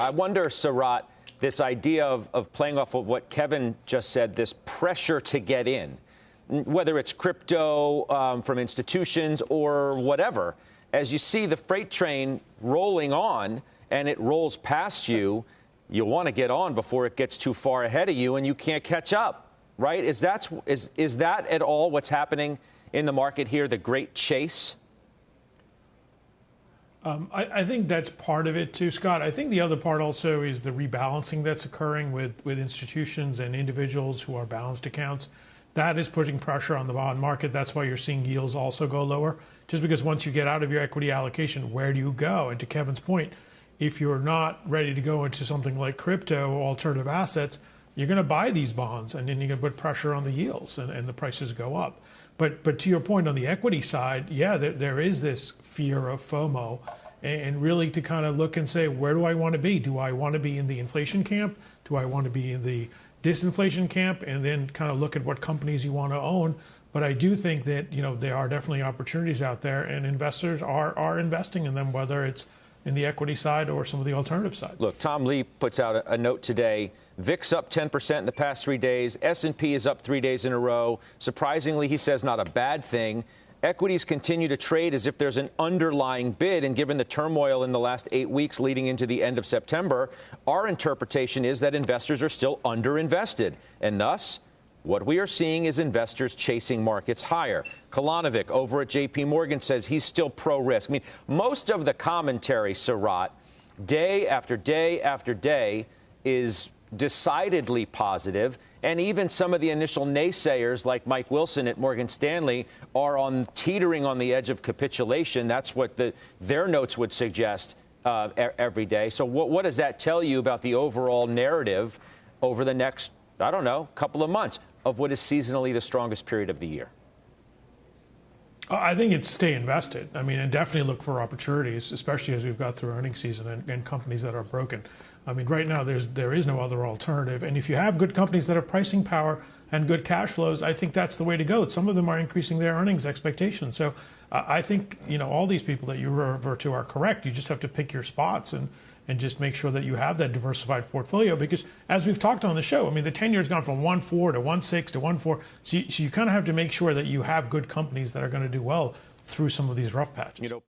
I wonder, Sarat, this idea of playing off of what Kevin just said, this pressure to get in, whether it's crypto from institutions or whatever, as you see the freight train rolling on and it rolls past you, you want to get on before it gets too far ahead of you and you can't catch up, right? Is that at all what's happening in the market here, the great chase? I think that's part of it too, Scott. I think the other part also is the rebalancing that's occurring with institutions and individuals who are balanced accounts. That is putting pressure on the bond market. That's why you're seeing yields also go lower. Just because once you get out of your equity allocation, where do you go? And to Kevin's point, if you're not ready to go into something like crypto or alternative assets, you're going to buy these bonds and then you're going to put pressure on the yields and the prices go up. But to your point on the equity side, yeah, there is this fear of FOMO and really to kind of look and say, where do I want to be? Do I want to be in the inflation camp? Do I want to be in the disinflation camp? And then kind of look at what companies you want to own. But I do think that, there are definitely opportunities out there and investors are investing in them, whether it's in the equity side or some of the alternative side. Look, Tom Lee puts out a note today. VIX up 10% in the past 3 days. S&P is up 3 days in a row. Surprisingly, he says not a bad thing. Equities continue to trade as if there's an underlying bid. And given the turmoil in the last 8 weeks leading into the end of September, our interpretation is that investors are still underinvested. And thus, what we are seeing is investors chasing markets higher. Kalanovic over at J.P. Morgan says he's still pro-risk. I mean, most of the commentary, Sarat, day after day after day is decidedly positive. And even some of the initial naysayers like Mike Wilson at Morgan Stanley are teetering on the edge of capitulation. That's what their notes would suggest every day. So what does that tell you about the overall narrative over the next, I don't know, couple of months of what is seasonally the strongest period of the year? I think it's stay invested. I mean, and definitely look for opportunities, especially as we've got through earnings season and companies that are broken. I mean, right now there is no other alternative. And if you have good companies that have pricing power and good cash flows, I think that's the way to go. Some of them are increasing their earnings expectations. So I think, all these people that you refer to are correct. You just have to pick your spots and just make sure that you have that diversified portfolio, because as we've talked on the show, I mean, the 10-year has gone from 1.4 to 1.6 to 1.4. So you kind of have to make sure that you have good companies that are going to do well through some of these rough patches.